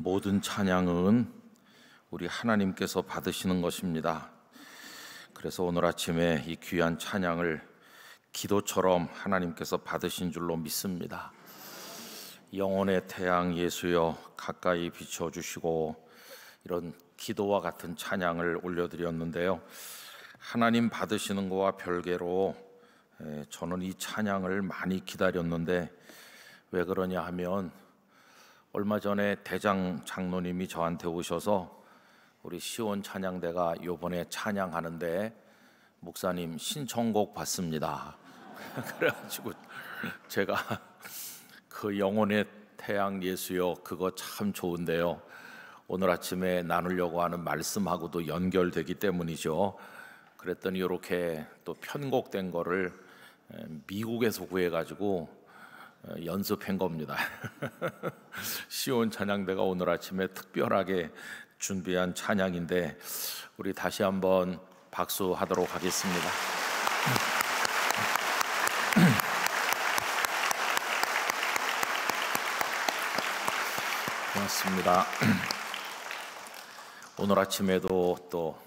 모든 찬양은 우리 하나님께서 받으시는 것입니다. 그래서 오늘 아침에 이 귀한 찬양을 기도처럼 하나님께서 받으신 줄로 믿습니다. 영혼의 태양 예수여 가까이 비춰주시고, 이런 기도와 같은 찬양을 올려드렸는데요, 하나님 받으시는 것과 별개로 저는 이 찬양을 많이 기다렸는데, 왜 그러냐 하면 얼마 전에 대장 장로님이 저한테 오셔서 우리 시온 찬양대가 요번에 찬양하는데 목사님 신청곡 받습니다. 그래가지고 제가 그 영혼의 태양 예수여 그거 참 좋은데요, 오늘 아침에 나누려고 하는 말씀하고도 연결되기 때문이죠. 그랬더니 이렇게 또 편곡된 거를 미국에서 구해가지고 연습한 겁니다. 시온 찬양대가 오늘 아침에 특별하게 준비한 찬양인데, 우리 다시 한번 박수하도록 하겠습니다. 고맙습니다. 오늘 아침에도 또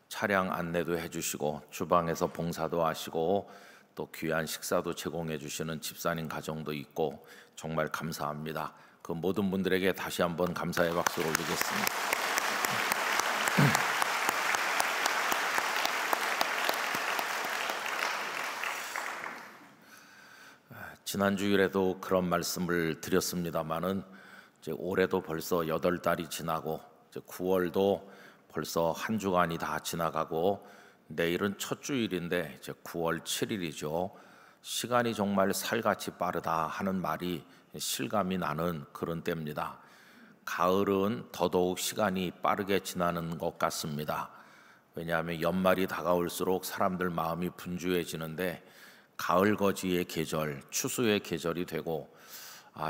차량 안내도 해주시고 주방에서 봉사도 하시고 또 귀한 식사도 제공해 주시는 집사님 가정도 있고 정말 감사합니다. 그 모든 분들에게 다시 한번 감사의 박수를 올리겠습니다. 지난 주일에도 그런 말씀을 드렸습니다마는 이제 올해도 벌써 8달이 지나고 이제 9월도 벌써 한 주간이 다 지나가고 내일은 첫 주일인데 이제 9월 7일이죠. 시간이 정말 살같이 빠르다 하는 말이 실감이 나는 그런 때입니다. 가을은 더더욱 시간이 빠르게 지나는 것 같습니다. 왜냐하면 연말이 다가올수록 사람들 마음이 분주해지는데, 가을거지의 계절, 추수의 계절이 되고,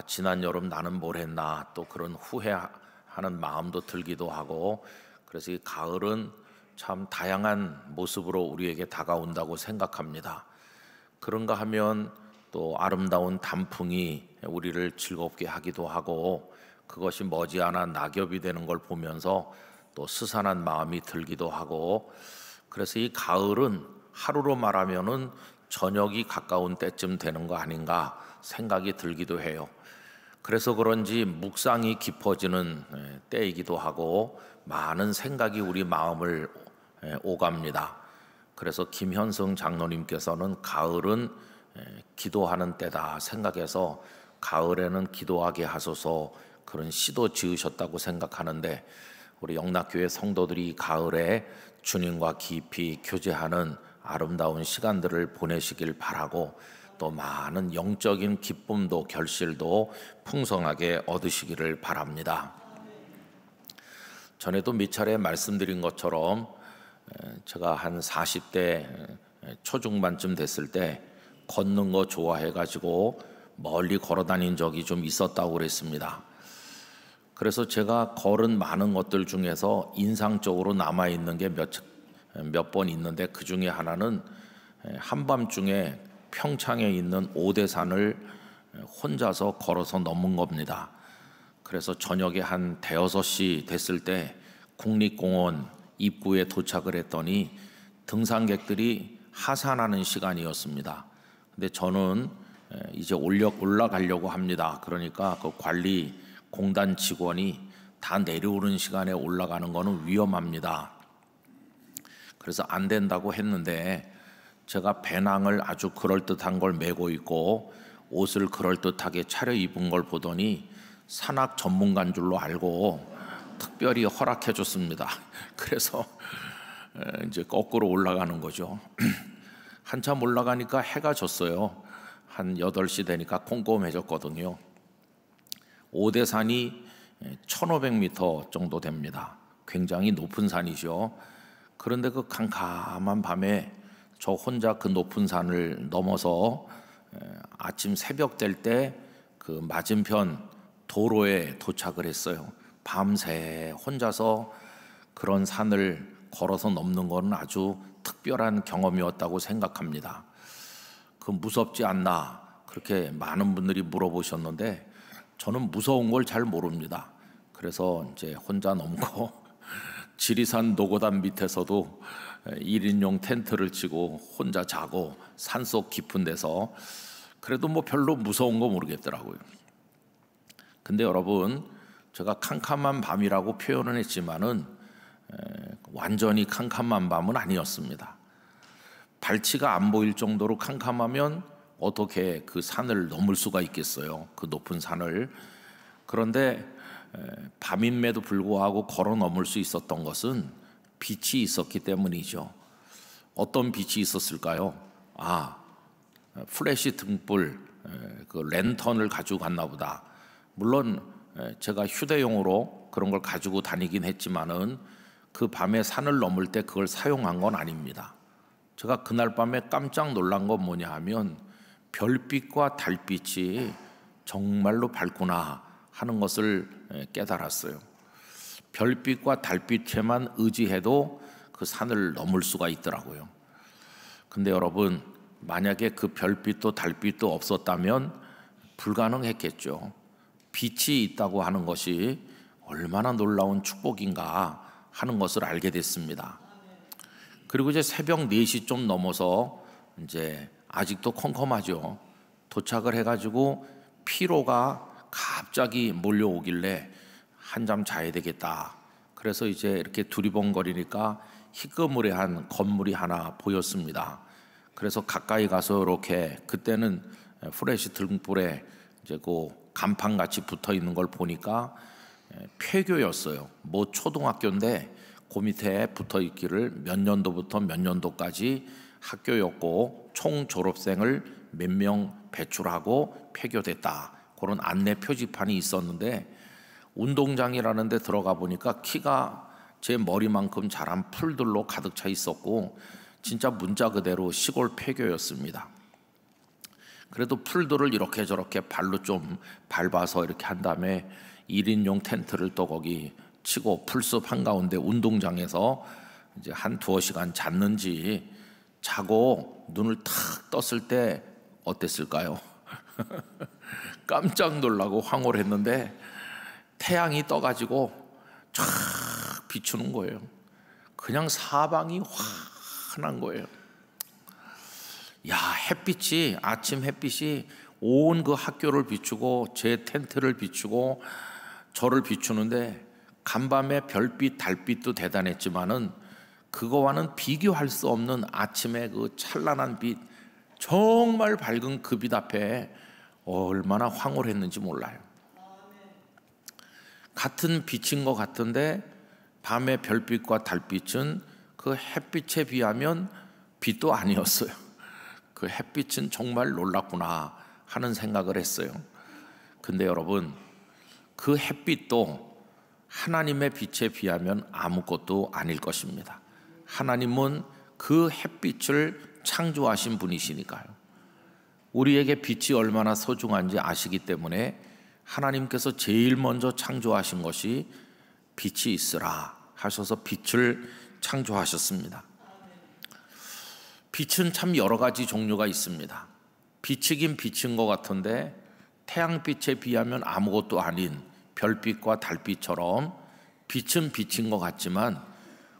지난 여름 나는 뭘 했나 또 그런 후회하는 마음도 들기도 하고, 그래서 이 가을은 참 다양한 모습으로 우리에게 다가온다고 생각합니다. 그런가 하면 또 아름다운 단풍이 우리를 즐겁게 하기도 하고, 그것이 머지않아 낙엽이 되는 걸 보면서 또 스산한 마음이 들기도 하고, 그래서 이 가을은 하루로 말하면은 저녁이 가까운 때쯤 되는 거 아닌가 생각이 들기도 해요. 그래서 그런지 묵상이 깊어지는 때이기도 하고 많은 생각이 우리 마음을 오갑니다. 그래서 김현승 장로님께서는 가을은 기도하는 때다 생각해서 가을에는 기도하게 하소서 그런 시도 지으셨다고 생각하는데, 우리 영락교회 성도들이 가을에 주님과 깊이 교제하는 아름다운 시간들을 보내시길 바라고, 또 많은 영적인 기쁨도 결실도 풍성하게 얻으시기를 바랍니다. 전에도 몇 차례 말씀드린 것처럼 제가 한 40대 초중반쯤 됐을 때 걷는 거 좋아해가지고 멀리 걸어 다닌 적이 좀 있었다고 그랬습니다. 그래서 제가 걸은 많은 것들 중에서 인상적으로 남아있는 게 몇 번 있는데, 그 중에 하나는 한밤중에 평창에 있는 오대산을 혼자서 걸어서 넘은 겁니다. 그래서 저녁에 한 5시 됐을 때 국립공원 입구에 도착을 했더니 등산객들이 하산하는 시간이었습니다. 근데 저는 이제 올라가려고 합니다. 그러니까 그 관리 공단 직원이 다 내려오는 시간에 올라가는 거는 위험합니다. 그래서 안 된다고 했는데, 제가 배낭을 아주 그럴듯한 걸 메고 있고 옷을 그럴듯하게 차려입은 걸 보더니 산악 전문가인 줄로 알고 특별히 허락해 줬습니다. 그래서 이제 거꾸로 올라가는 거죠. 한참 올라가니까 해가 졌어요. 한 8시 되니까 꼼꼼해졌거든요. 오대산이 1500m 정도 됩니다. 굉장히 높은 산이죠. 그런데 그 캄캄한 밤에 저 혼자 그 높은 산을 넘어서 아침 새벽 될 때 그 맞은편 도로에 도착을 했어요. 밤새 혼자서 그런 산을 걸어서 넘는 건 아주 특별한 경험이었다고 생각합니다. 그 무섭지 않나 그렇게 많은 분들이 물어보셨는데, 저는 무서운 걸 잘 모릅니다. 그래서 이제 혼자 넘고 지리산 노고단 밑에서도 1인용 텐트를 치고 혼자 자고 산속 깊은 데서 그래도 뭐 별로 무서운 거 모르겠더라고요. 근데 여러분, 제가 캄캄한 밤이라고 표현을 했지만은 완전히 캄캄한 밤은 아니었습니다. 발치가 안 보일 정도로 캄캄하면 어떻게 그 산을 넘을 수가 있겠어요? 그 높은 산을. 그런데 밤임에도 불구하고 걸어 넘을 수 있었던 것은 빛이 있었기 때문이죠. 어떤 빛이 있었을까요? 플래시 등불, 그 랜턴을 가지고 갔나 보다. 물론 제가 휴대용으로 그런 걸 가지고 다니긴 했지만은 그 밤에 산을 넘을 때 그걸 사용한 건 아닙니다. 제가 그날 밤에 깜짝 놀란 건 뭐냐 하면 별빛과 달빛이 정말로 밝구나 하는 것을 깨달았어요. 별빛과 달빛에만 의지해도 그 산을 넘을 수가 있더라고요. 근데 여러분, 만약에 그 별빛도 달빛도 없었다면 불가능했겠죠. 빛이 있다고 하는 것이 얼마나 놀라운 축복인가 하는 것을 알게 됐습니다. 그리고 이제 새벽 4시 좀 넘어서 이제 아직도 컴컴하죠. 도착을 해가지고 피로가 갑자기 몰려오길래 한잠 자야 되겠다. 그래서 이제 이렇게 두리번거리니까 희끄무레한 건물이 하나 보였습니다. 그래서 가까이 가서 이렇게, 그때는 플래시 등불에 이제 그 간판 같이 붙어 있는 걸 보니까 폐교였어요. 뭐 초등학교인데 그 밑에 붙어 있기를 몇 년도부터 몇 년도까지 학교였고 총 졸업생을 몇 명 배출하고 폐교됐다. 그런 안내 표지판이 있었는데 운동장이라는 데 들어가 보니까 키가 제 머리만큼 자란 풀들로 가득 차 있었고 진짜 문자 그대로 시골 폐교였습니다. 그래도 풀들을 이렇게 저렇게 발로 좀 밟아서 이렇게 한 다음에 1인용 텐트를 또 거기 치고 풀숲 한가운데 운동장에서 이제 한 두어 시간 잤는지 자고 눈을 탁 떴을 때 어땠을까요? 깜짝 놀라고 황홀했는데 태양이 떠가지고 쫙 비추는 거예요. 그냥 사방이 환한 거예요. 야, 햇빛이, 아침 햇빛이 온 그 학교를 비추고 제 텐트를 비추고 저를 비추는데 간밤에 별빛, 달빛도 대단했지만은 그거와는 비교할 수 없는 아침의 그 찬란한 빛, 정말 밝은 그 빛 앞에 얼마나 황홀했는지 몰라요. 같은 빛인 것 같은데 밤의 별빛과 달빛은 그 햇빛에 비하면 빛도 아니었어요. 그 햇빛은 정말 놀랍구나 하는 생각을 했어요. 근데 여러분, 그 햇빛도 하나님의 빛에 비하면 아무것도 아닐 것입니다. 하나님은 그 햇빛을 창조하신 분이시니까요. 우리에게 빛이 얼마나 소중한지 아시기 때문에 하나님께서 제일 먼저 창조하신 것이 빛이 있으라 하셔서 빛을 창조하셨습니다. 빛은 참 여러 가지 종류가 있습니다. 빛이긴 빛인 것 같은데 태양빛에 비하면 아무것도 아닌 별빛과 달빛처럼 빛은 빛인 것 같지만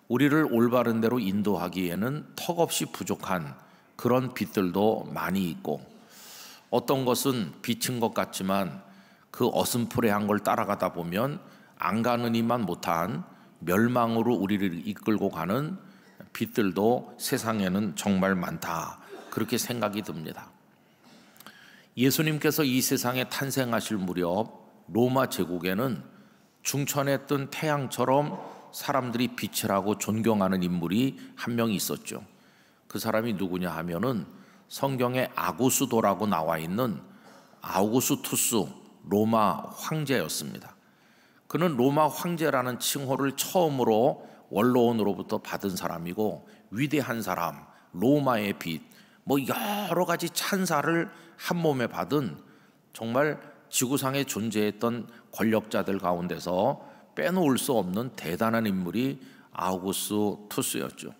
우리를 올바른 대로 인도하기에는 턱없이 부족한 그런 빛들도 많이 있고, 어떤 것은 빛인 것 같지만 그 어슴푸레한 걸 따라가다 보면 안 가느니만 못한 멸망으로 우리를 이끌고 가는 빛들도 세상에는 정말 많다, 그렇게 생각이 듭니다. 예수님께서 이 세상에 탄생하실 무렵 로마 제국에는 중천에 뜬 태양처럼 사람들이 빛을 하고 존경하는 인물이 한 명 있었죠. 그 사람이 누구냐 하면은 성경에 아구스도라고 나와 있는 아우구스투스 로마 황제였습니다. 그는 로마 황제라는 칭호를 처음으로 원로원으로부터 받은 사람이고 위대한 사람, 로마의 빛, 뭐 여러 가지 찬사를 한 몸에 받은 정말 지구상에 존재했던 권력자들 가운데서 빼놓을 수 없는 대단한 인물이 아우구스투스였죠.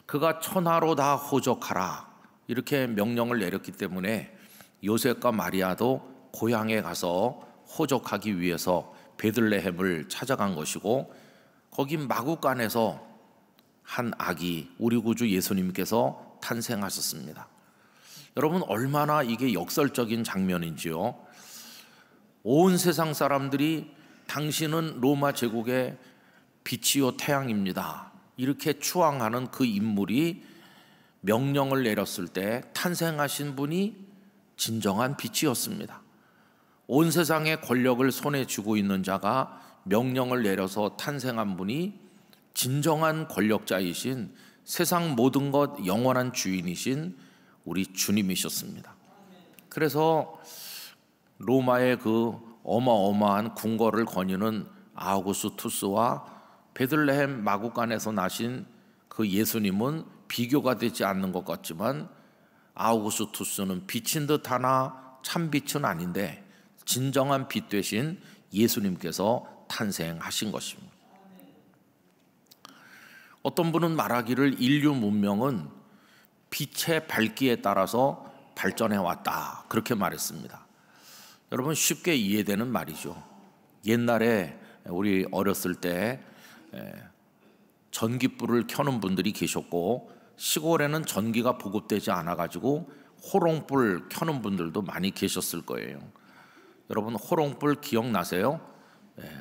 그가 천하로 다 호적하라 이렇게 명령을 내렸기 때문에 요셉과 마리아도 고향에 가서 호적하기 위해서 베들레헴을 찾아간 것이고, 거기 마구간에서 한 아기, 우리 구주 예수님께서 탄생하셨습니다. 여러분, 얼마나 이게 역설적인 장면인지요. 온 세상 사람들이 당신은 로마 제국의 빛이요 태양입니다, 이렇게 추앙하는 그 인물이 명령을 내렸을 때 탄생하신 분이 진정한 빛이었습니다. 온 세상의 권력을 손에 쥐고 있는 자가 명령을 내려서 탄생한 분이 진정한 권력자이신, 세상 모든 것 영원한 주인이신 우리 주님이셨습니다. 그래서 로마의 그 어마어마한 궁궐을 거니는 아우구스투스와 베들레헴 마구간에서 나신 그 예수님은 비교가 되지 않는 것 같지만, 아우구스투스는 빛인 듯 하나 참 빛은 아닌데 진정한 빛 되신 예수님께서 탄생하신 것입니다. 어떤 분은 말하기를 인류 문명은 빛의 밝기에 따라서 발전해 왔다, 그렇게 말했습니다. 여러분, 쉽게 이해되는 말이죠. 옛날에 우리 어렸을 때 전기불을 켜는 분들이 계셨고, 시골에는 전기가 보급되지 않아가지고 호롱불 켜는 분들도 많이 계셨을 거예요. 여러분, 호롱불 기억나세요?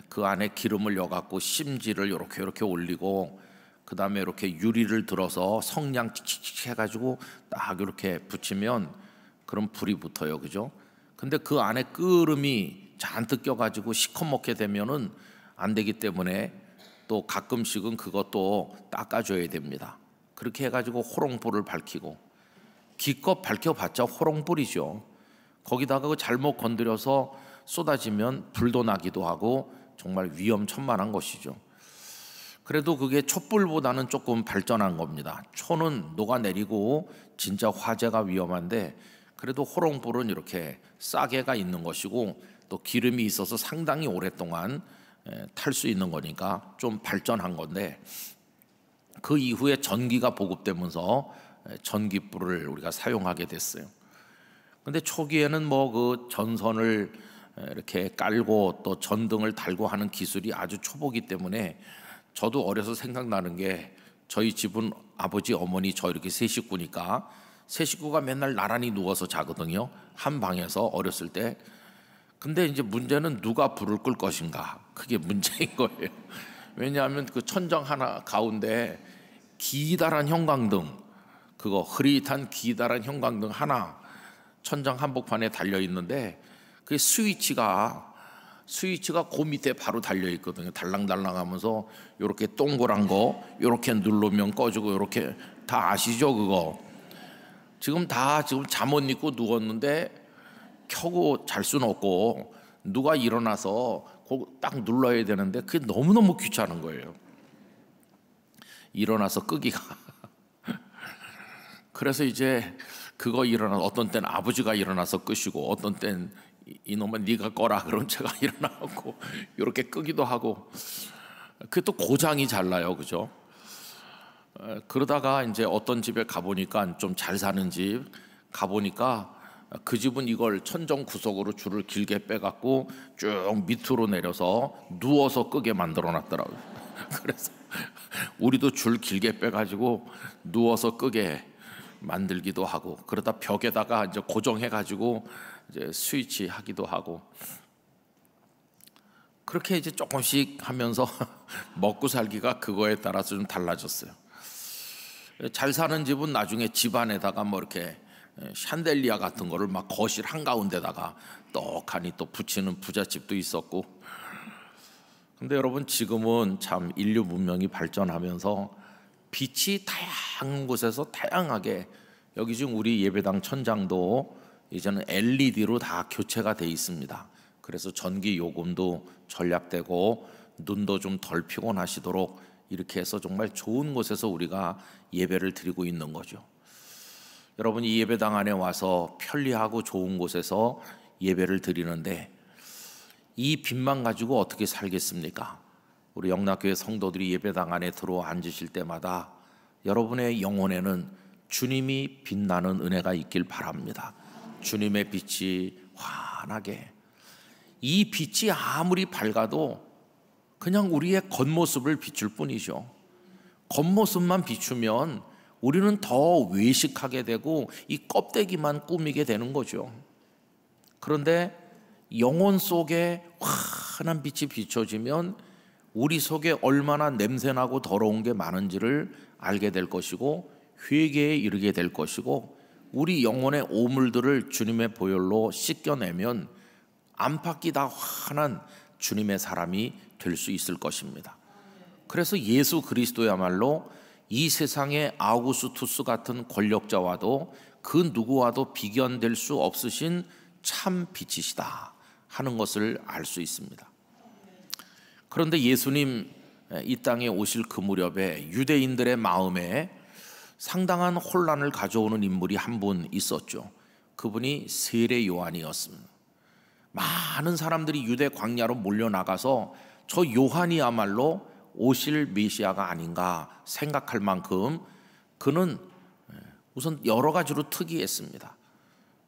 그 안에 기름을 넣어갖고 심지를 이렇게 올리고, 그 다음에 이렇게 유리를 들어서 성냥 칙칙칙 해가지고 딱 이렇게 붙이면 그럼 불이 붙어요, 그죠? 근데 그 안에 끓음이 잔뜩 껴가지고 시커멓게 되면은 안 되기 때문에 또 가끔씩은 그것도 닦아줘야 됩니다. 그렇게 해가지고 호롱불을 밝히고, 기껏 밝혀봤자 호롱불이죠. 거기다가 그 잘못 건드려서 쏟아지면 불도 나기도 하고 정말 위험천만한 것이죠. 그래도 그게 촛불보다는 조금 발전한 겁니다. 초는 녹아내리고 진짜 화재가 위험한데, 그래도 호롱불은 이렇게 싸개가 있는 것이고 또 기름이 있어서 상당히 오랫동안 탈 수 있는 거니까 좀 발전한 건데, 그 이후에 전기가 보급되면서 전기불을 우리가 사용하게 됐어요. 근데 초기에는 뭐 그 전선을 이렇게 깔고 또 전등을 달고 하는 기술이 아주 초보기 때문에, 저도 어려서 생각나는 게, 저희 집은 아버지 어머니 저 이렇게 세 식구니까 세 식구가 맨날 나란히 누워서 자거든요, 한 방에서 어렸을 때. 근데 이제 문제는 누가 불을 끌 것인가, 그게 문제인 거예요. 왜냐하면 그 천장 하나 가운데 기다란 형광등, 그거 흐릿한 기다란 형광등 하나 천장 한복판에 달려 있는데, 그 스위치가 그 밑에 바로 달려 있거든요. 달랑달랑 하면서 이렇게 동그란 거 이렇게 누르면 꺼지고, 이렇게 다 아시죠? 그거 지금 잠옷 입고 누웠는데 켜고 잘 수는 없고, 누가 일어나서 딱 눌러야 되는데 그게 너무너무 귀찮은 거예요, 일어나서 끄기가. 그래서 이제 그거 어떤 때는 아버지가 일어나서 끄시고, 어떤 때는 이놈아 네가 꺼라, 그럼 제가 일어나고 이렇게 끄기도 하고, 그게 또 고장이 잘 나요, 그죠? 그러다가 이제 어떤 집에 가보니까, 좀 잘 사는 집 가보니까, 그 집은 이걸 천정 구석으로 줄을 길게 빼갖고 쭉 밑으로 내려서 누워서 끄게 만들어 놨더라고요. 그래서 우리도 줄 길게 빼가지고 누워서 끄게 만들기도 하고, 그러다 벽에다가 이제 고정해가지고 이제 스위치 하기도 하고, 그렇게 이제 조금씩 하면서 먹고 살기가 그거에 따라서 좀 달라졌어요. 잘 사는 집은 나중에 집 안에다가 뭐 이렇게 샹델리아 같은 거를 막 거실 한가운데다가 떡하니 또 붙이는 부잣집도 있었고. 근데 여러분, 지금은 참 인류 문명이 발전하면서 빛이 다양한 곳에서 다양하게, 여기 지금 우리 예배당 천장도 이제는 LED로 다 교체가 돼 있습니다. 그래서 전기 요금도 절약되고 눈도 좀 덜 피곤하시도록 이렇게 해서 정말 좋은 곳에서 우리가 예배를 드리고 있는 거죠. 여러분, 이 예배당 안에 와서 편리하고 좋은 곳에서 예배를 드리는데, 이 빛만 가지고 어떻게 살겠습니까? 우리 영락교회 성도들이 예배당 안에 들어와 앉으실 때마다 여러분의 영혼에는 주님이 빛나는 은혜가 있길 바랍니다. 주님의 빛이 환하게, 이 빛이 아무리 밝아도 그냥 우리의 겉모습을 비출 뿐이죠. 겉모습만 비추면 우리는 더 외식하게 되고 이 껍데기만 꾸미게 되는 거죠. 그런데 영혼 속에 환한 빛이 비춰지면 우리 속에 얼마나 냄새나고 더러운 게 많은지를 알게 될 것이고 회개에 이르게 될 것이고 우리 영혼의 오물들을 주님의 보혈로 씻겨내면 안팎이 다 환한 주님의 사람이 될 수 있을 것입니다. 그래서 예수 그리스도야말로 이 세상의 아우구스투스 같은 권력자와도 그 누구와도 비견될 수 없으신 참 빛이시다 하는 것을 알 수 있습니다. 그런데 예수님 이 땅에 오실 그 무렵에 유대인들의 마음에 상당한 혼란을 가져오는 인물이 한 분 있었죠. 그분이 세례 요한이었습니다. 많은 사람들이 유대 광야로 몰려나가서 저 요한이야말로 오실 메시아가 아닌가 생각할 만큼 그는 우선 여러 가지로 특이했습니다.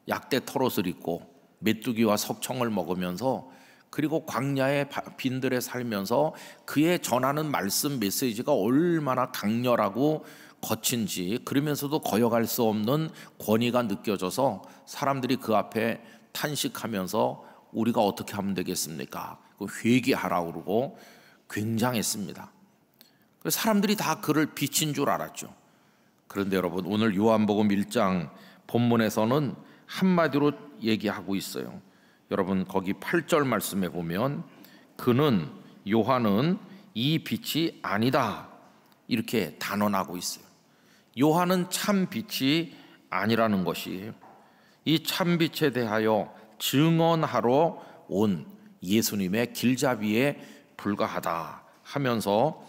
약대 털옷을 입고 메뚜기와 석청을 먹으면서 그리고 광야의 빈들에 살면서 그의 전하는 말씀 메시지가 얼마나 강렬하고 거친지 그러면서도 거역할 수 없는 권위가 느껴져서 사람들이 그 앞에 탄식하면서 우리가 어떻게 하면 되겠습니까? 회개하라고 그러고 굉장했습니다. 사람들이 다 그를 빛인 줄 알았죠. 그런데 여러분 오늘 요한복음 1장 본문에서는 한마디로 얘기하고 있어요. 여러분 거기 8절 말씀에 보면 그는 요한은 이 빛이 아니다 이렇게 단언하고 있어요. 요한은 참 빛이 아니라는 것이 이 참 빛에 대하여 증언하러 온 예수님의 길잡이에 불과하다 하면서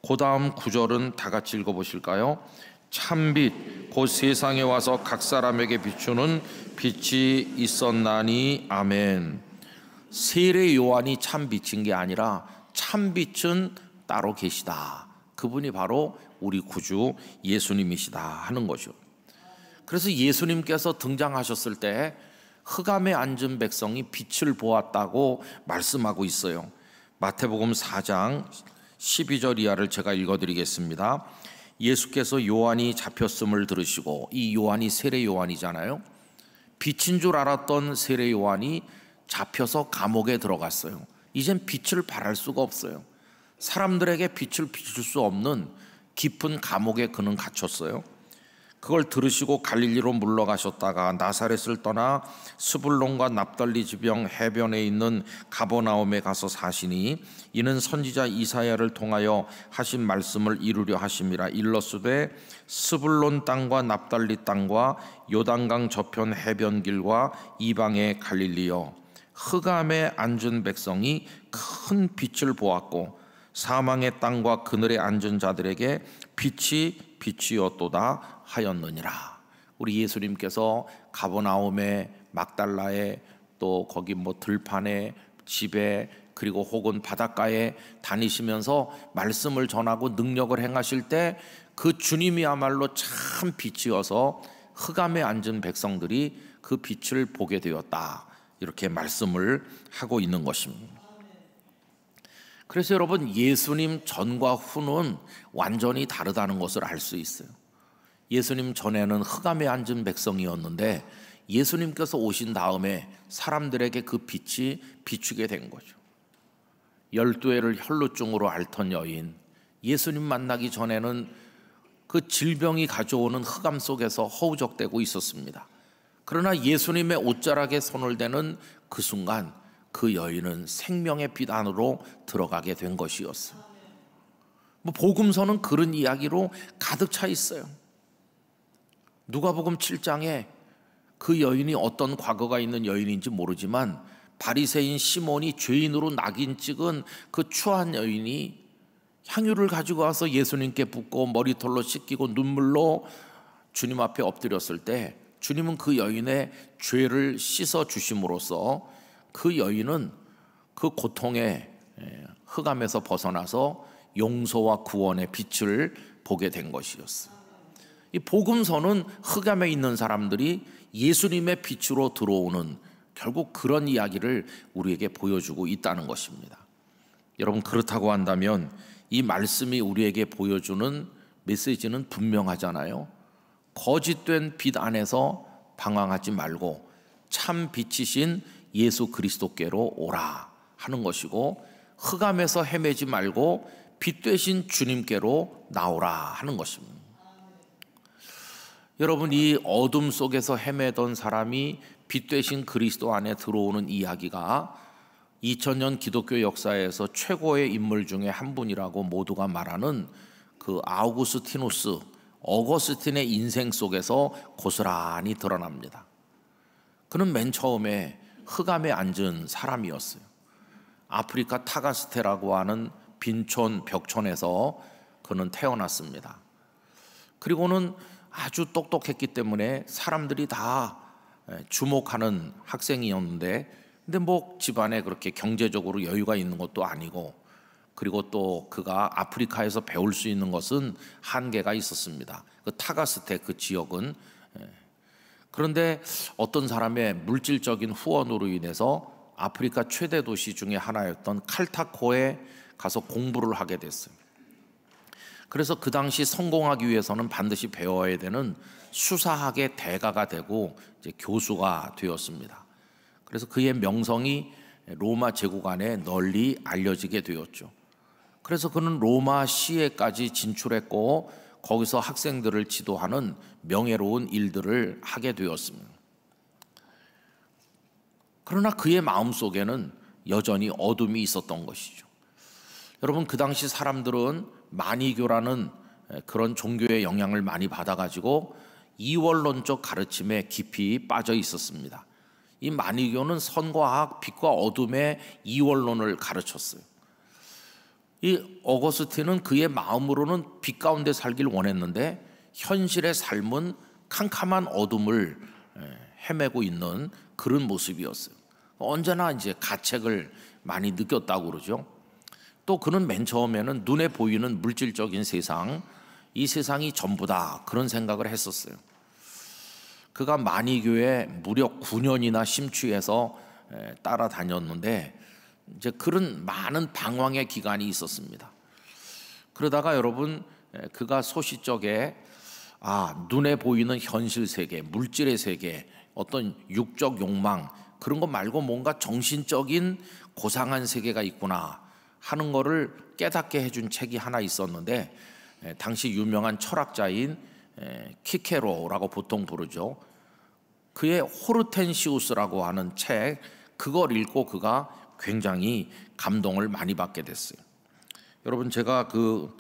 그 다음 구절은 다 같이 읽어보실까요? 참빛 곧 세상에 와서 각 사람에게 비추는 빛이 있었나니 아멘. 세례 요한이 참빛인 게 아니라 참빛은 따로 계시다. 그분이 바로 우리 구주 예수님이시다 하는 거죠. 그래서 예수님께서 등장하셨을 때 흑암에 앉은 백성이 빛을 보았다고 말씀하고 있어요. 마태복음 4장 12절 이하를 제가 읽어드리겠습니다. 예수께서 요한이 잡혔음을 들으시고, 이 요한이 세례 요한이잖아요. 빛인 줄 알았던 세례 요한이 잡혀서 감옥에 들어갔어요. 이젠 빛을 발할 수가 없어요. 사람들에게 빛을 비출 수 없는 깊은 감옥에 그는 갇혔어요. 그걸 들으시고 갈릴리로 물러가셨다가 나사렛을 떠나 스불론과 납달리 지방 해변에 있는 가버나움에 가서 사시니 이는 선지자 이사야를 통하여 하신 말씀을 이루려 하심이라. 일러스되 스불론 땅과 납달리 땅과 요단강 저편 해변길과 이방의 갈릴리여, 흑암에 앉은 백성이 큰 빛을 보았고 사망의 땅과 그늘에 앉은 자들에게 빛이 빛이었도다 하였느니라. 우리 예수님께서 가버나움에, 막달라에, 또 거기 들판에, 집에, 그리고 혹은 바닷가에 다니시면서 말씀을 전하고 능력을 행하실 때 그 주님이야말로 참 빛이어서 흑암에 앉은 백성들이 그 빛을 보게 되었다, 이렇게 말씀을 하고 있는 것입니다. 그래서 여러분, 예수님 전과 후는 완전히 다르다는 것을 알 수 있어요. 예수님 전에는 흑암에 앉은 백성이었는데 예수님께서 오신 다음에 사람들에게 그 빛이 비추게 된 거죠. 12해를 혈루증으로 앓던 여인, 예수님 만나기 전에는 그 질병이 가져오는 흑암 속에서 허우적대고 있었습니다. 그러나 예수님의 옷자락에 손을 대는 그 순간 그 여인은 생명의 빛 안으로 들어가게 된 것이었어요. 복음서는 그런 이야기로 가득 차 있어요. 누가복음 7장에 그 여인이 어떤 과거가 있는 여인인지 모르지만 바리새인 시몬이 죄인으로 낙인 찍은 그 추한 여인이 향유를 가지고 와서 예수님께 붓고 머리털로 씻기고 눈물로 주님 앞에 엎드렸을 때 주님은 그 여인의 죄를 씻어 주심으로써 그 여인은 그 고통의 흑암에서 벗어나서 용서와 구원의 빛을 보게 된 것이었어요. 이 복음서는 흑암에 있는 사람들이 예수님의 빛으로 들어오는 결국 그런 이야기를 우리에게 보여주고 있다는 것입니다. 여러분, 그렇다고 한다면 이 말씀이 우리에게 보여주는 메시지는 분명하잖아요. 거짓된 빛 안에서 방황하지 말고 참 빛이신 예수 그리스도께로 오라 하는 것이고, 흑암에서 헤매지 말고 빛 되신 주님께로 나오라 하는 것입니다. 여러분, 이 어둠 속에서 헤매던 사람이 빛 되신 그리스도 안에 들어오는 이야기가 2000년 기독교 역사에서 최고의 인물 중에 한 분이라고 모두가 말하는 그 아우구스티누스, 어거스틴의 인생 속에서 고스란히 드러납니다. 그는 맨 처음에 흑암에 앉은 사람이었어요. 아프리카 타가스테라고 하는 빈촌 벽촌에서 그는 태어났습니다. 그리고는 아주 똑똑했기 때문에 사람들이 다 주목하는 학생이었는데, 근데 뭐 집안에 그렇게 경제적으로 여유가 있는 것도 아니고, 그리고 또 그가 아프리카에서 배울 수 있는 것은 한계가 있었습니다. 그 타가스테 그 지역은. 그런데 어떤 사람의 물질적인 후원으로 인해서 아프리카 최대 도시 중에 하나였던 칼타코에 가서 공부를 하게 됐어요. 그래서 그 당시 성공하기 위해서는 반드시 배워야 되는 수사학의 대가가 되고 이제 교수가 되었습니다. 그래서 그의 명성이 로마 제국 안에 널리 알려지게 되었죠. 그래서 그는 로마 시에까지 진출했고 거기서 학생들을 지도하는 명예로운 일들을 하게 되었습니다. 그러나 그의 마음속에는 여전히 어둠이 있었던 것이죠. 여러분, 그 당시 사람들은 마니교라는 그런 종교의 영향을 많이 받아가지고 이원론적 가르침에 깊이 빠져 있었습니다. 이 마니교는 선과 악, 빛과 어둠의 이원론을 가르쳤어요. 이 어거스틴은 그의 마음으로는 빛 가운데 살길 원했는데 현실의 삶은 캄캄한 어둠을 헤매고 있는 그런 모습이었어요. 언제나 이제 가책을 많이 느꼈다고 그러죠. 또 그는 맨 처음에는 눈에 보이는 물질적인 세상, 이 세상이 전부다 그런 생각을 했었어요. 그가 마니교에 무려 9년이나 심취해서 따라다녔는데 이제 그런 많은 방황의 기간이 있었습니다. 그러다가 여러분, 그가 소시적에 눈에 보이는 현실 세계, 물질의 세계, 어떤 육적 욕망, 그런 거 말고 뭔가 정신적인 고상한 세계가 있구나 하는 거를 깨닫게 해준 책이 하나 있었는데, 당시 유명한 철학자인 키케로라고 보통 부르죠. 그의 호르텐시우스라고 하는 책, 그걸 읽고 그가 굉장히 감동을 많이 받게 됐어요. 여러분, 제가 그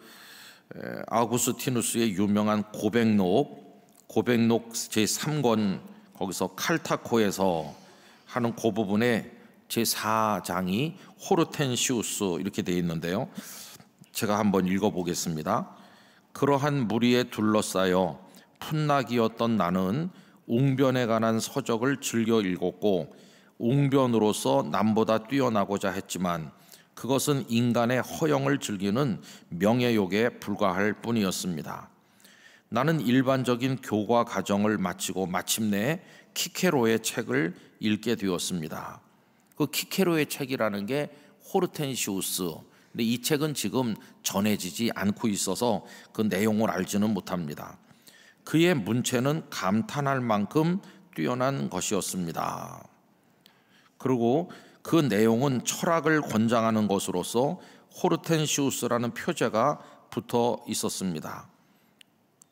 아우구스티누스의 유명한 고백록 제3권 거기서 칼타코에서 하는 그 부분에 제4장이 호르텐시우스 이렇게 되어 있는데요. 제가 한번 읽어보겠습니다. 그러한 무리에 둘러싸여 풋나기였던 나는 웅변에 관한 서적을 즐겨 읽었고 웅변으로서 남보다 뛰어나고자 했지만 그것은 인간의 허영을 즐기는 명예욕에 불과할 뿐이었습니다. 나는 일반적인 교과 과정을 마치고 마침내 키케로의 책을 읽게 되었습니다. 그 키케로의 책이라는 게 호르텐시우스. 근데 이 책은 지금 전해지지 않고 있어서 그 내용을 알지는 못합니다. 그의 문체는 감탄할 만큼 뛰어난 것이었습니다. 그리고 그 내용은 철학을 권장하는 것으로서 호르텐시우스라는 표제가 붙어 있었습니다.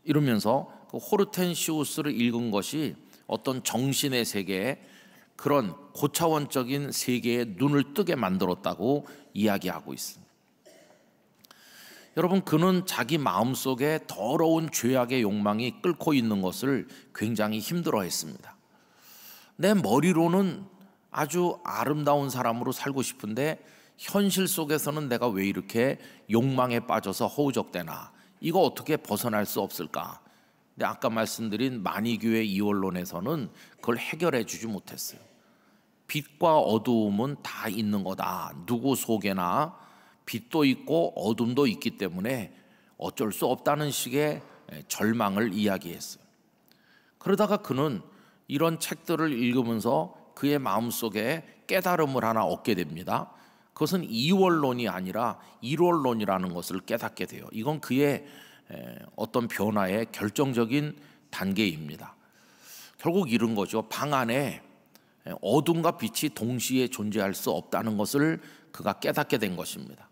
이러면서 그 호르텐시우스를 읽은 것이 어떤 정신의 세계에 그런 고차원적인 세계에 눈을 뜨게 만들었다고 이야기하고 있습니다. 여러분, 그는 자기 마음속에 더러운 죄악의 욕망이 끓고 있는 것을 굉장히 힘들어했습니다. 내 머리로는 아주 아름다운 사람으로 살고 싶은데 현실 속에서는 내가 왜 이렇게 욕망에 빠져서 허우적대나, 이거 어떻게 벗어날 수 없을까? 근데 아까 말씀드린 마니교의 이원론에서는 그걸 해결해 주지 못했어요. 빛과 어두움은 다 있는 거다. 누구 속에나 빛도 있고 어둠도 있기 때문에 어쩔 수 없다는 식의 절망을 이야기했어요. 그러다가 그는 이런 책들을 읽으면서 그의 마음속에 깨달음을 하나 얻게 됩니다. 그것은 이원론이 아니라 일원론이라는 것을 깨닫게 돼요. 이건 그의 어떤 변화의 결정적인 단계입니다. 결국 이런 거죠. 방 안에 어둠과 빛이 동시에 존재할 수 없다는 것을 그가 깨닫게 된 것입니다.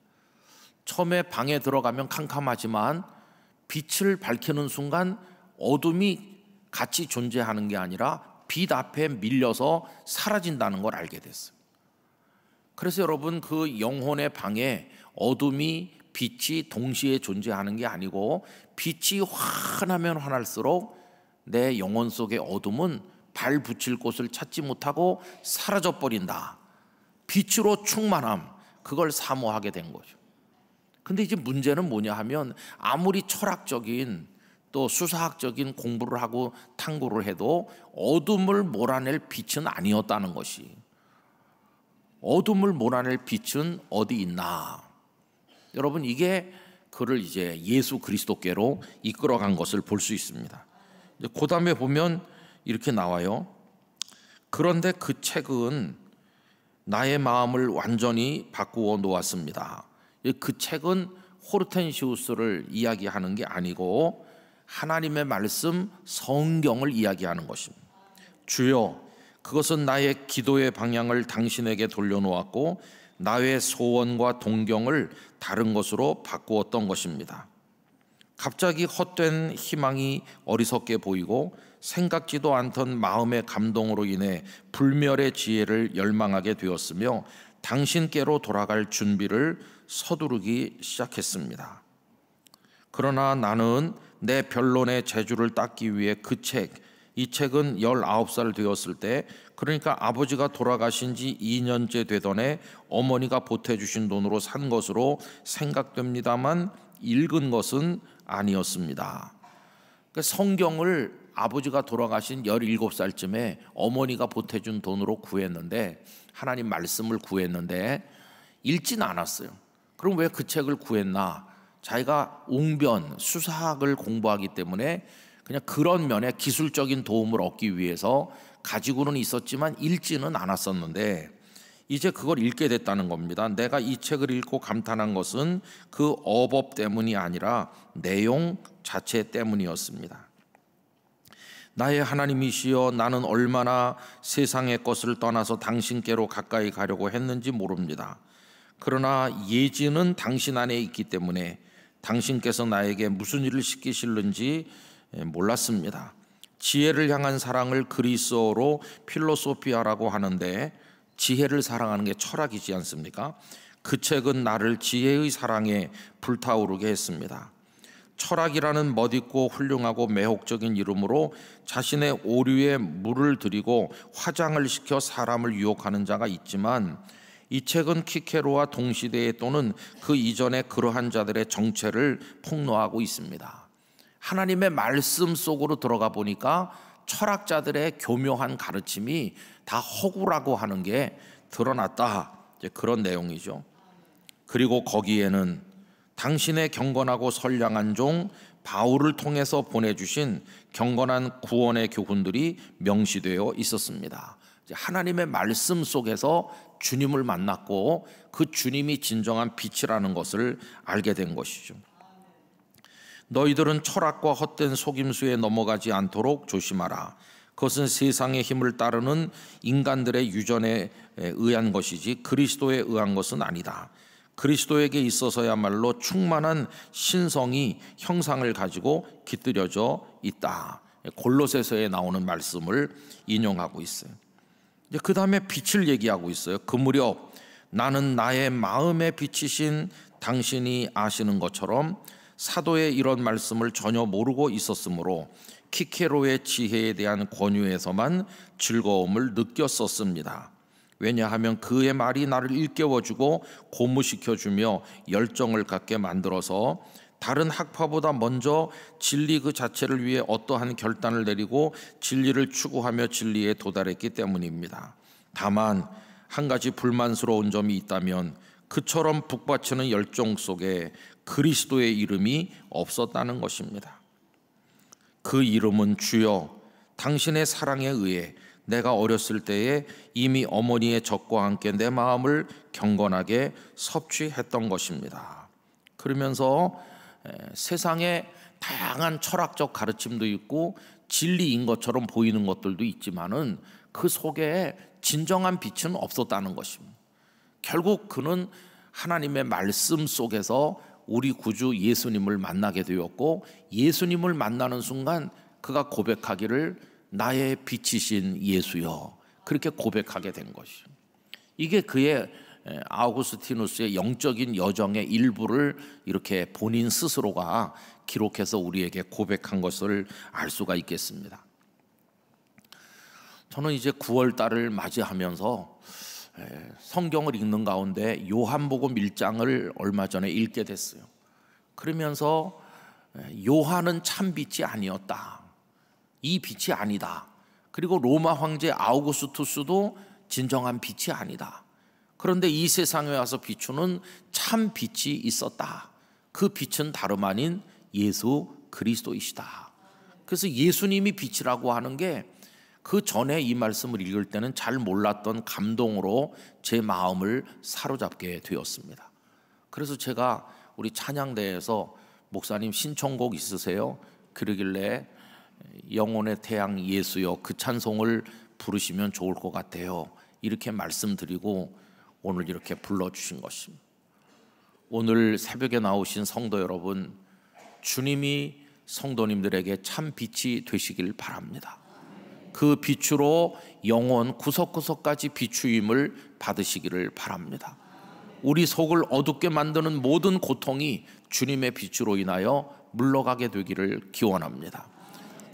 처음에 방에 들어가면 캄캄하지만 빛을 밝히는 순간 어둠이 같이 존재하는 게 아니라 빛 앞에 밀려서 사라진다는 걸 알게 됐어요. 그래서 여러분, 그 영혼의 방에 어둠이 빛이 동시에 존재하는 게 아니고 빛이 환하면 환할수록 내 영혼 속의 어둠은 발 붙일 곳을 찾지 못하고 사라져 버린다. 빛으로 충만함, 그걸 사모하게 된 거죠. 근데 이제 문제는 뭐냐 하면 아무리 철학적인 또 수사학적인 공부를 하고 탐구를 해도 어둠을 몰아낼 빛은 아니었다는 것이, 어둠을 몰아낼 빛은 어디 있나? 여러분, 이게 그를 이제 예수 그리스도께로 이끌어간 것을 볼 수 있습니다. 그 다음에 보면 이렇게 나와요. 그런데 그 책은 나의 마음을 완전히 바꾸어 놓았습니다. 그 책은 호르텐시우스를 이야기하는 게 아니고 하나님의 말씀 성경을 이야기하는 것입니다. 주여, 그것은 나의 기도의 방향을 당신에게 돌려놓았고 나의 소원과 동경을 다른 것으로 바꾸었던 것입니다. 갑자기 헛된 희망이 어리석게 보이고 생각지도 않던 마음의 감동으로 인해 불멸의 지혜를 열망하게 되었으며 당신께로 돌아갈 준비를 서두르기 시작했습니다. 그러나 나는 내 변론의 재주를 닦기 위해 이 책은 19살 되었을 때, 그러니까 아버지가 돌아가신 지 2년째 되던 해 어머니가 보태주신 돈으로 산 것으로 생각됩니다만 읽은 것은 아니었습니다. 그러니까 성경을 아버지가 돌아가신 17살쯤에 어머니가 보태준 돈으로 구했는데, 하나님 말씀을 구했는데 읽지는 않았어요. 그럼 왜 그 책을 구했나? 자기가 웅변, 수사학을 공부하기 때문에 그냥 그런 면에 기술적인 도움을 얻기 위해서 가지고는 있었지만 읽지는 않았었는데 이제 그걸 읽게 됐다는 겁니다. 내가 이 책을 읽고 감탄한 것은 그 어법 때문이 아니라 내용 자체 때문이었습니다. 나의 하나님이시여, 나는 얼마나 세상의 것을 떠나서 당신께로 가까이 가려고 했는지 모릅니다. 그러나 예지는 당신 안에 있기 때문에 당신께서 나에게 무슨 일을 시키실는지 몰랐습니다. 지혜를 향한 사랑을 그리스어로 필로소피아라고 하는데 지혜를 사랑하는 게 철학이지 않습니까? 그 책은 나를 지혜의 사랑에 불타오르게 했습니다. 철학이라는 멋있고 훌륭하고 매혹적인 이름으로 자신의 오류에 물을 들이고 화장을 시켜 사람을 유혹하는 자가 있지만 이 책은 키케로와 동시대에 또는 그 이전에 그러한 자들의 정체를 폭로하고 있습니다. 하나님의 말씀 속으로 들어가 보니까 철학자들의 교묘한 가르침이 다 허구라고 하는 게 드러났다. 그런 내용이죠. 그리고 거기에는 당신의 경건하고 선량한 종 바울을 통해서 보내주신 경건한 구원의 교훈들이 명시되어 있었습니다. 하나님의 말씀 속에서 주님을 만났고 그 주님이 진정한 빛이라는 것을 알게 된 것이죠. 너희들은 철학과 헛된 속임수에 넘어가지 않도록 조심하라. 그것은 세상의 힘을 따르는 인간들의 유전에 의한 것이지 그리스도에 의한 것은 아니다. 그리스도에게 있어서야말로 충만한 신성이 형상을 가지고 깃들여져 있다. 골로새서에 나오는 말씀을 인용하고 있어요. 그 다음에 빛을 얘기하고 있어요. 그 무렵 나는 나의 마음의 빛이신 당신이 아시는 것처럼 사도의 이런 말씀을 전혀 모르고 있었으므로 키케로의 지혜에 대한 권유에서만 즐거움을 느꼈었습니다. 왜냐하면 그의 말이 나를 일깨워주고 고무시켜주며 열정을 갖게 만들어서 다른 학파보다 먼저 진리 그 자체를 위해 어떠한 결단을 내리고 진리를 추구하며 진리에 도달했기 때문입니다. 다만 한 가지 불만스러운 점이 있다면 그처럼 북받치는 열정 속에 그리스도의 이름이 없었다는 것입니다. 그 이름은 주여 당신의 사랑에 의해 내가 어렸을 때에 이미 어머니의 젖과 함께 내 마음을 경건하게 섭취했던 것입니다. 그러면서 세상에 다양한 철학적 가르침도 있고 진리인 것처럼 보이는 것들도 있지만은 그 속에 진정한 빛은 없었다는 것입니다. 결국 그는 하나님의 말씀 속에서 우리 구주 예수님을 만나게 되었고, 예수님을 만나는 순간 그가 고백하기를 나의 빛이신 예수여, 그렇게 고백하게 된 것이죠. 이게 그의 아우구스티누스의 영적인 여정의 일부를 이렇게 본인 스스로가 기록해서 우리에게 고백한 것을 알 수가 있겠습니다. 저는 이제 9월 달을 맞이하면서 성경을 읽는 가운데 요한복음 1장을 얼마 전에 읽게 됐어요. 그러면서 요한은 참 빛이 아니었다, 이 빛이 아니다. 그리고 로마 황제 아우구스투스도 진정한 빛이 아니다. 그런데 이 세상에 와서 비추는 참 빛이 있었다. 그 빛은 다름 아닌 예수 그리스도이시다. 그래서 예수님이 빛이라고 하는 게 그 전에 이 말씀을 읽을 때는 잘 몰랐던 감동으로 제 마음을 사로잡게 되었습니다. 그래서 제가 우리 찬양대에서 목사님 신청곡 있으세요? 그러길래 영혼의 태양 예수여, 그 찬송을 부르시면 좋을 것 같아요, 이렇게 말씀드리고 오늘 이렇게 불러주신 것입니다. 오늘 새벽에 나오신 성도 여러분, 주님이 성도님들에게 참 빛이 되시길 바랍니다. 그 빛으로 영혼 구석구석까지 비추임을 받으시기를 바랍니다. 우리 속을 어둡게 만드는 모든 고통이 주님의 빛으로 인하여 물러가게 되기를 기원합니다.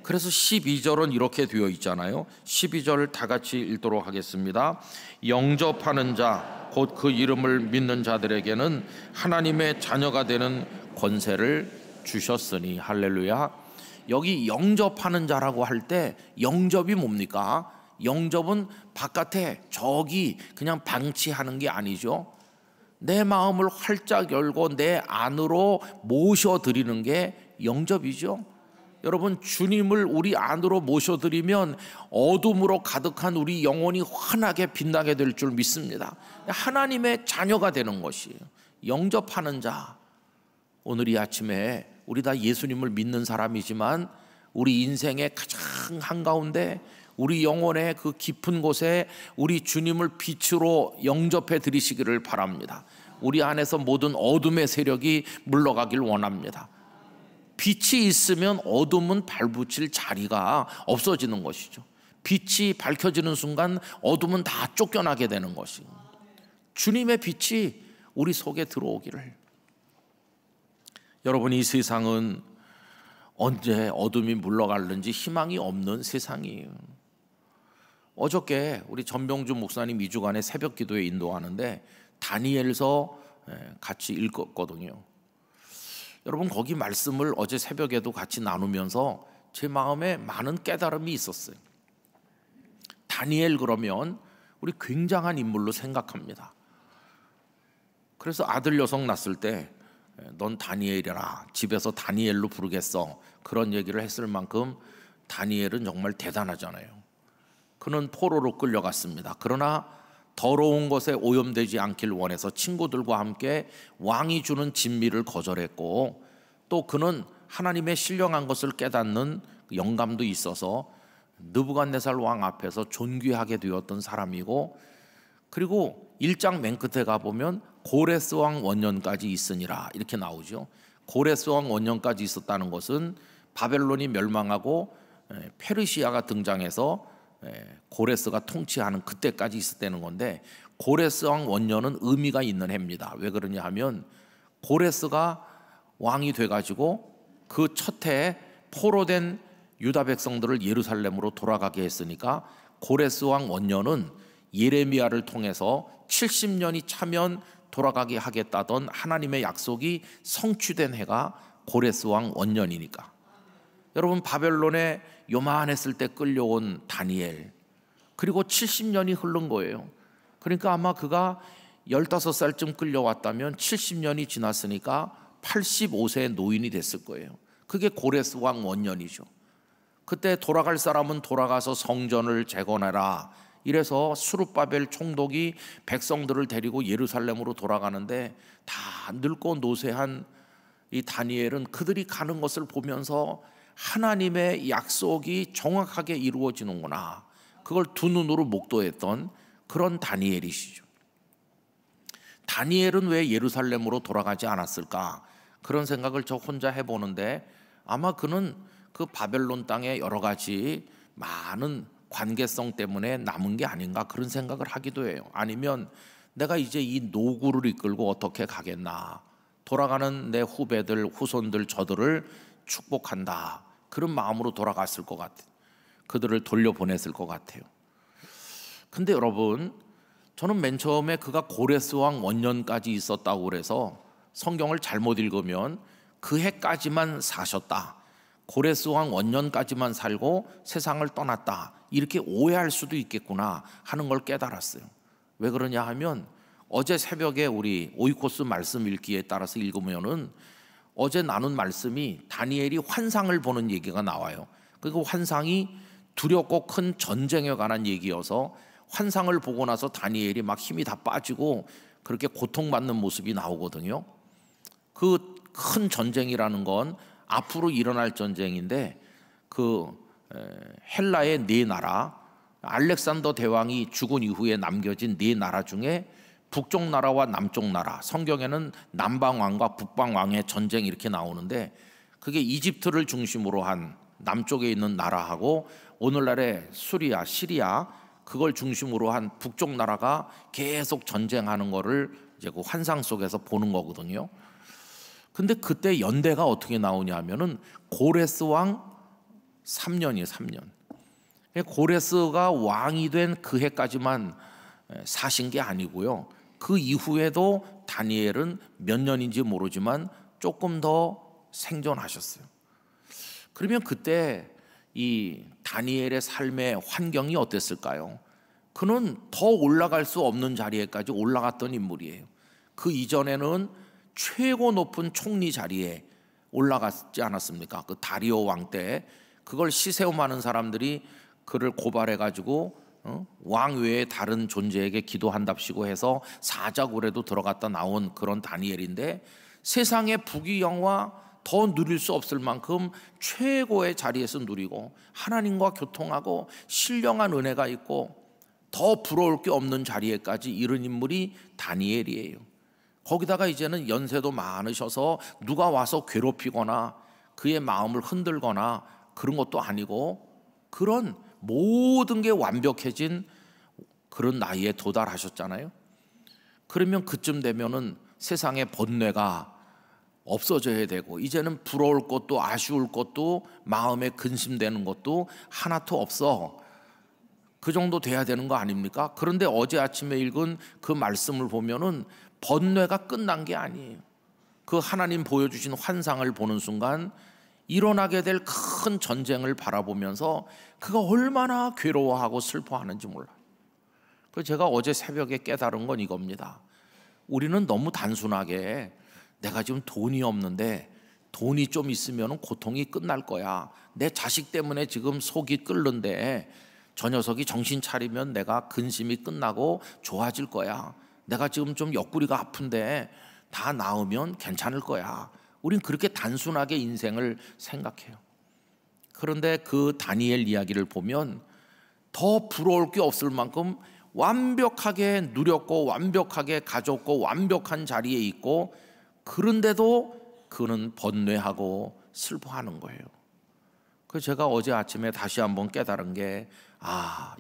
그래서 12절은 이렇게 되어 있잖아요. 12절 다 같이 읽도록 하겠습니다. 영접하는 자, 곧 그 이름을 믿는 자들에게는 하나님의 자녀가 되는 권세를 주셨으니. 할렐루야. 여기 영접하는 자라고 할 때 영접이 뭡니까? 영접은 바깥에 저기 그냥 방치하는 게 아니죠. 내 마음을 활짝 열고 내 안으로 모셔드리는 게 영접이죠. 여러분, 주님을 우리 안으로 모셔드리면 어둠으로 가득한 우리 영혼이 환하게 빛나게 될 줄 믿습니다. 하나님의 자녀가 되는 것이에요. 영접하는 자. 오늘 이 아침에 우리 다 예수님을 믿는 사람이지만 우리 인생의 가장 한가운데 우리 영혼의 그 깊은 곳에 우리 주님을 빛으로 영접해 드리시기를 바랍니다. 우리 안에서 모든 어둠의 세력이 물러가길 원합니다. 빛이 있으면 어둠은 발붙일 자리가 없어지는 것이죠. 빛이 밝혀지는 순간 어둠은 다 쫓겨나게 되는 것이고, 주님의 빛이 우리 속에 들어오기를. 여러분, 이 세상은 언제 어둠이 물러갈는지 희망이 없는 세상이에요. 어저께 우리 전병주 목사님 2주간의 새벽 기도에 인도하는데 다니엘서 같이 읽었거든요. 여러분, 거기 말씀을 어제 새벽에도 같이 나누면서 제 마음에 많은 깨달음이 있었어요. 다니엘 그러면 우리 굉장한 인물로 생각합니다. 그래서 아들 여성 낳았을 때 넌 다니엘이라, 집에서 다니엘로 부르겠어, 그런 얘기를 했을 만큼 다니엘은 정말 대단하잖아요. 그는 포로로 끌려갔습니다. 그러나 더러운 것에 오염되지 않길 원해서 친구들과 함께 왕이 주는 진미를 거절했고, 또 그는 하나님의 신령한 것을 깨닫는 영감도 있어서 느부갓네살 왕 앞에서 존귀하게 되었던 사람이고, 그리고 1장 맨 끝에 가보면 고레스 왕 원년까지 있으니라 이렇게 나오죠. 고레스 왕 원년까지 있었다는 것은 바벨론이 멸망하고 페르시아가 등장해서 고레스가 통치하는 그때까지 있었다는 건데, 고레스 왕 원년은 의미가 있는 해입니다. 왜 그러냐 하면 고레스가 왕이 돼가지고 그 첫 해에 포로된 유다 백성들을 예루살렘으로 돌아가게 했으니까 고레스 왕 원년은 예레미야를 통해서 70년이 차면 돌아가게 하겠다던 하나님의 약속이 성취된 해가 고레스 왕 원년이니까. 여러분, 바벨론에 요만했을 때 끌려온 다니엘, 그리고 70년이 흐른 거예요. 그러니까 아마 그가 15살쯤 끌려왔다면 70년이 지났으니까 85세의 노인이 됐을 거예요. 그게 고레스 왕 원년이죠. 그때 돌아갈 사람은 돌아가서 성전을 재건해라. 이래서 수룹바벨 총독이 백성들을 데리고 예루살렘으로 돌아가는데 다 늙고 노쇠한 이 다니엘은 그들이 가는 것을 보면서 하나님의 약속이 정확하게 이루어지는구나, 그걸 두 눈으로 목도했던 그런 다니엘이시죠. 다니엘은 왜 예루살렘으로 돌아가지 않았을까? 그런 생각을 저 혼자 해보는데 아마 그는 그 바벨론 땅에 여러 가지 많은 관계성 때문에 남은 게 아닌가, 그런 생각을 하기도 해요. 아니면 내가 이제 이 노구를 이끌고 어떻게 가겠나, 돌아가는 내 후배들, 후손들, 저들을 축복한다, 그런 마음으로 돌아갔을 것 같아요. 그들을 돌려보냈을 것 같아요. 근데 여러분, 저는 맨 처음에 그가 고레스 왕 원년까지 있었다고 그래서 성경을 잘못 읽으면 그 해까지만 사셨다, 고레스 왕 원년까지만 살고 세상을 떠났다, 이렇게 오해할 수도 있겠구나 하는 걸 깨달았어요. 왜 그러냐 하면 어제 새벽에 우리 오이코스 말씀 읽기에 따라서 읽으면은 어제 나눈 말씀이 다니엘이 환상을 보는 얘기가 나와요. 그 환상이 두렵고 큰 전쟁에 관한 얘기여서 환상을 보고 나서 다니엘이 막 힘이 다 빠지고 그렇게 고통받는 모습이 나오거든요. 그 큰 전쟁이라는 건 앞으로 일어날 전쟁인데 그 헬라의 네 나라, 알렉산더 대왕이 죽은 이후에 남겨진 네 나라 중에 북쪽 나라와 남쪽 나라, 성경에는 남방 왕과 북방 왕의 전쟁 이렇게 나오는데 그게 이집트를 중심으로 한 남쪽에 있는 나라하고 오늘날의 수리아, 시리아, 그걸 중심으로 한 북쪽 나라가 계속 전쟁하는 거를 이제 그 환상 속에서 보는 거거든요. 근데 그때 연대가 어떻게 나오냐 하면은 고레스 왕 3년이에요, 3년. 고레스가 왕이 된 그 해까지만 사신 게 아니고요. 그 이후에도 다니엘은 몇 년인지 모르지만 조금 더 생존하셨어요. 그러면 그때 이 다니엘의 삶의 환경이 어땠을까요? 그는 더 올라갈 수 없는 자리에까지 올라갔던 인물이에요. 그 이전에는 최고 높은 총리 자리에 올라갔지 않았습니까? 그 다리오 왕 때 그걸 시세움하는 사람들이 그를 고발해가지고 왕 외에 다른 존재에게 기도한답시고 해서 사자굴에도 들어갔다 나온 그런 다니엘인데 세상의 부귀영화 더 누릴 수 없을 만큼 최고의 자리에서 누리고 하나님과 교통하고 신령한 은혜가 있고 더 부러울 게 없는 자리에까지 이른 인물이 다니엘이에요. 거기다가 이제는 연세도 많으셔서 누가 와서 괴롭히거나 그의 마음을 흔들거나 그런 것도 아니고 그런 모든 게 완벽해진 그런 나이에 도달하셨잖아요. 그러면 그쯤 되면은 세상의 번뇌가 없어져야 되고 이제는 부러울 것도 아쉬울 것도 마음에 근심되는 것도 하나도 없어. 그 정도 돼야 되는 거 아닙니까? 그런데 어제 아침에 읽은 그 말씀을 보면은 번뇌가 끝난 게 아니에요. 그 하나님 보여주신 환상을 보는 순간 일어나게 될 큰 전쟁을 바라보면서 그가 얼마나 괴로워하고 슬퍼하는지 몰라요. 그래서 제가 어제 새벽에 깨달은 건 이겁니다. 우리는 너무 단순하게 내가 지금 돈이 없는데 돈이 좀 있으면 고통이 끝날 거야, 내 자식 때문에 지금 속이 끓는데 저 녀석이 정신 차리면 내가 근심이 끝나고 좋아질 거야, 내가 지금 좀 옆구리가 아픈데 다 나으면 괜찮을 거야. 우린 그렇게 단순하게 인생을 생각해요. 그런데 그 다니엘 이야기를 보면 더 부러울 게 없을 만큼 완벽하게 누렸고 완벽하게 가졌고 완벽한 자리에 있고 그런데도 그는 번뇌하고 슬퍼하는 거예요. 그래서 제가 어제 아침에 다시 한번 깨달은 게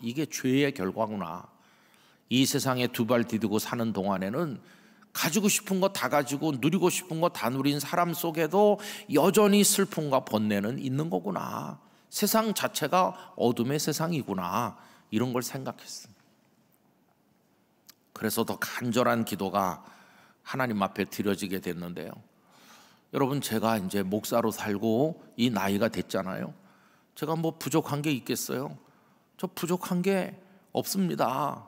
이게 죄의 결과구나. 이 세상에 두 발 디디고 사는 동안에는 가지고 싶은 거 다 가지고 누리고 싶은 거 다 누린 사람 속에도 여전히 슬픔과 번뇌는 있는 거구나. 세상 자체가 어둠의 세상이구나. 이런 걸 생각했어요. 그래서 더 간절한 기도가 하나님 앞에 드려지게 됐는데요. 여러분, 제가 이제 목사로 살고 이 나이가 됐잖아요. 제가 뭐 부족한 게 있겠어요? 저 부족한 게 없습니다.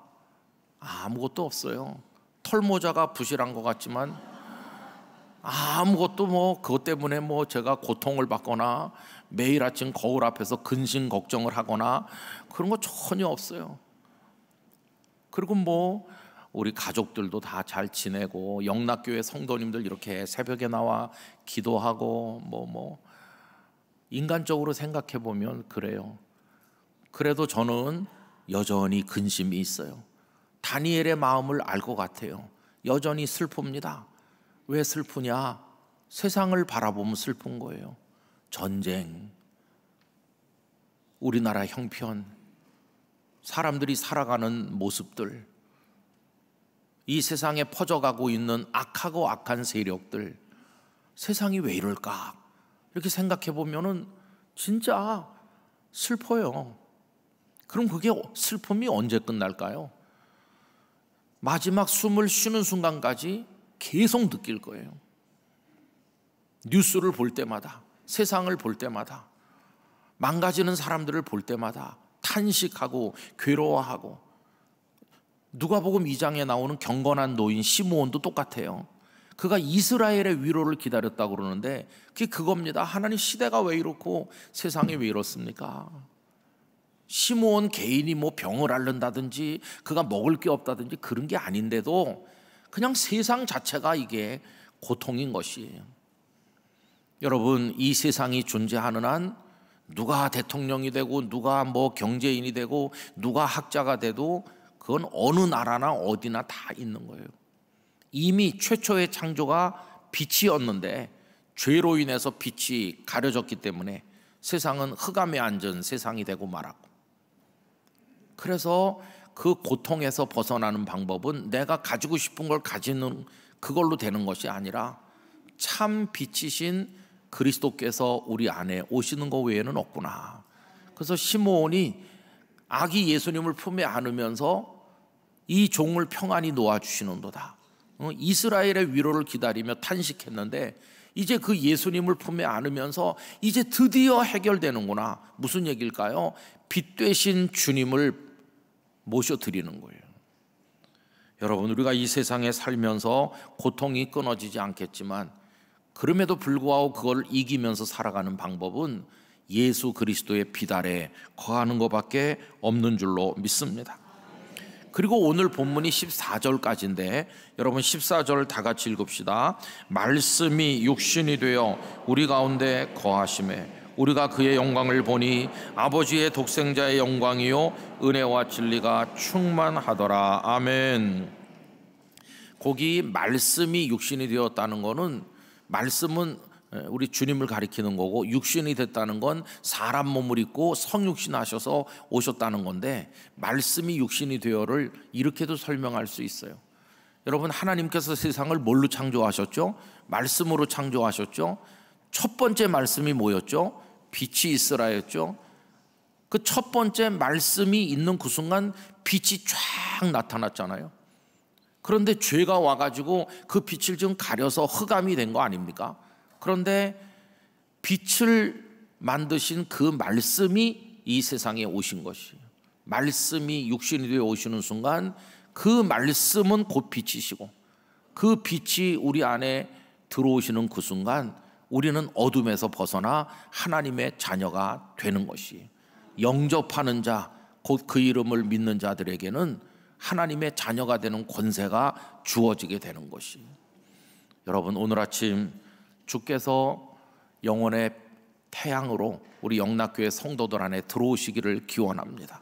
아무것도 없어요. 털모자가 부실한 것 같지만 아무것도 뭐 그것 때문에 뭐 제가 고통을 받거나 매일 아침 거울 앞에서 근심 걱정을 하거나 그런 거 전혀 없어요. 그리고 뭐 우리 가족들도 다 잘 지내고 영락교회 성도님들 이렇게 새벽에 나와 기도하고 뭐 인간적으로 생각해 보면 그래요. 그래도 저는 여전히 근심이 있어요. 다니엘의 마음을 알 것 같아요. 여전히 슬픕니다. 왜 슬프냐? 세상을 바라보면 슬픈 거예요. 전쟁, 우리나라 형편, 사람들이 살아가는 모습들, 이 세상에 퍼져가고 있는 악하고 악한 세력들, 세상이 왜 이럴까? 이렇게 생각해 보면은 진짜 슬퍼요. 그럼 그게 슬픔이 언제 끝날까요? 마지막 숨을 쉬는 순간까지 계속 느낄 거예요. 뉴스를 볼 때마다, 세상을 볼 때마다, 망가지는 사람들을 볼 때마다 탄식하고 괴로워하고, 누가복음 2장에 나오는 경건한 노인 시므온도 똑같아요. 그가 이스라엘의 위로를 기다렸다고 그러는데 그게 그겁니다. 하나님, 시대가 왜 이렇고 세상이 왜 이렇습니까? 시므온 개인이 뭐 병을 앓는다든지 그가 먹을 게 없다든지 그런 게 아닌데도 그냥 세상 자체가 이게 고통인 것이에요. 여러분, 이 세상이 존재하는 한 누가 대통령이 되고 누가 뭐 경제인이 되고 누가 학자가 돼도 그건 어느 나라나 어디나 다 있는 거예요. 이미 최초의 창조가 빛이었는데 죄로 인해서 빛이 가려졌기 때문에 세상은 흑암에 앉은 세상이 되고 말았고, 그래서 그 고통에서 벗어나는 방법은 내가 가지고 싶은 걸 가지는 그걸로 되는 것이 아니라 참 빛이신 그리스도께서 우리 안에 오시는 것 외에는 없구나. 그래서 시므온이 아기 예수님을 품에 안으면서 이 종을 평안히 놓아주시는도다, 이스라엘의 위로를 기다리며 탄식했는데 이제 그 예수님을 품에 안으면서 이제 드디어 해결되는구나. 무슨 얘기일까요? 빛 되신 주님을 모셔드리는 거예요. 여러분, 우리가 이 세상에 살면서 고통이 끊어지지 않겠지만 그럼에도 불구하고 그걸 이기면서 살아가는 방법은 예수 그리스도의 빛 아래 거하는 것밖에 없는 줄로 믿습니다. 그리고 오늘 본문이 14절까지인데 여러분 14절 다 같이 읽읍시다. 말씀이 육신이 되어 우리 가운데 거하심에 우리가 그의 영광을 보니 아버지의 독생자의 영광이요 은혜와 진리가 충만하더라. 아멘. 거기 말씀이 육신이 되었다는 것은, 말씀은 우리 주님을 가리키는 거고, 육신이 됐다는 건 사람 몸을 입고 성육신 하셔서 오셨다는 건데, 말씀이 육신이 되어를 이렇게도 설명할 수 있어요. 여러분, 하나님께서 세상을 뭘로 창조하셨죠? 말씀으로 창조하셨죠. 첫 번째 말씀이 뭐였죠? 빛이 있으라였죠. 그 첫 번째 말씀이 있는 그 순간 빛이 쫙 나타났잖아요. 그런데 죄가 와가지고 그 빛을 좀 가려서 흑암이 된 거 아닙니까? 그런데 빛을 만드신 그 말씀이 이 세상에 오신 것이에요. 말씀이 육신이 되어 오시는 순간 그 말씀은 곧 빛이시고, 그 빛이 우리 안에 들어오시는 그 순간 우리는 어둠에서 벗어나 하나님의 자녀가 되는 것이에요. 영접하는 자, 곧 그 이름을 믿는 자들에게는 하나님의 자녀가 되는 권세가 주어지게 되는 것이에요. 여러분, 오늘 아침 주께서 영혼의 태양으로 우리 영락교회 성도들 안에 들어오시기를 기원합니다.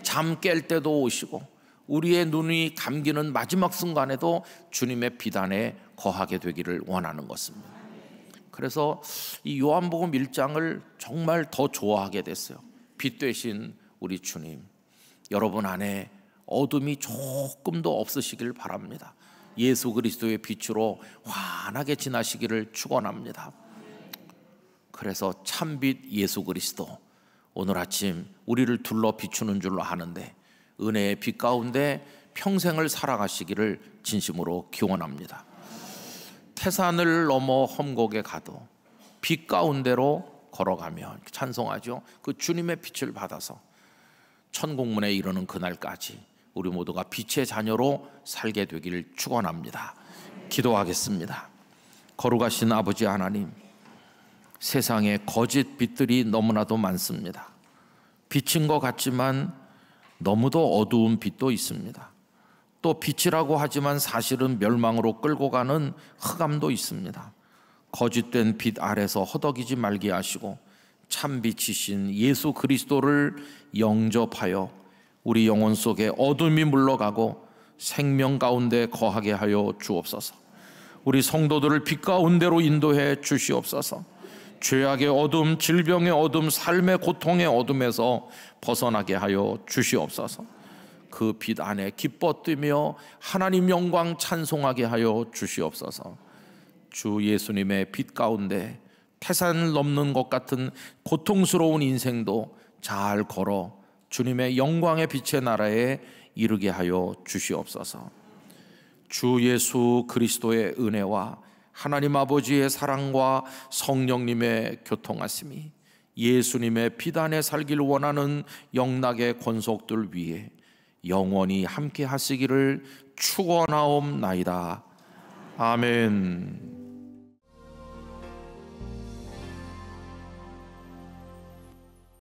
잠 깰 때도 오시고 우리의 눈이 감기는 마지막 순간에도 주님의 빛 안에 거하게 되기를 원하는 것입니다. 그래서 이 요한복음 1장을 정말 더 좋아하게 됐어요. 빛 되신 우리 주님, 여러분 안에 어둠이 조금도 없으시길 바랍니다. 예수 그리스도의 빛으로 환하게 지나시기를 축원합니다. 그래서 참빛 예수 그리스도, 오늘 아침 우리를 둘러 비추는 줄로 아는데 은혜의 빛 가운데 평생을 살아가시기를 진심으로 기원합니다. 태산을 넘어 험곡에 가도 빛 가운데로 걸어가며 찬송하죠. 그 주님의 빛을 받아서 천국문에 이르는 그날까지 우리 모두가 빛의 자녀로 살게 되기를 축원합니다. 기도하겠습니다. 거룩하신 아버지 하나님, 세상에 거짓 빛들이 너무나도 많습니다. 빛인 것 같지만 너무도 어두운 빛도 있습니다. 또 빛이라고 하지만 사실은 멸망으로 끌고 가는 흑암도 있습니다. 거짓된 빛 아래서 허덕이지 말게 하시고 참빛이신 예수 그리스도를 영접하여 우리 영혼 속에 어둠이 물러가고 생명 가운데 거하게 하여 주옵소서. 우리 성도들을 빛 가운데로 인도해 주시옵소서. 죄악의 어둠, 질병의 어둠, 삶의 고통의 어둠에서 벗어나게 하여 주시옵소서. 그 빛 안에 기뻐 뛰며 하나님 영광 찬송하게 하여 주시옵소서. 주 예수님의 빛 가운데 태산을 넘는 것 같은 고통스러운 인생도 잘 걸어 주님의 영광의 빛의 나라에 이르게 하여 주시옵소서. 주 예수 그리스도의 은혜와 하나님 아버지의 사랑과 성령님의 교통하심이 예수님의 빛 안에 살길 원하는 영락의 권속들 위에 영원히 함께 하시기를 축원하옵나이다. 아멘.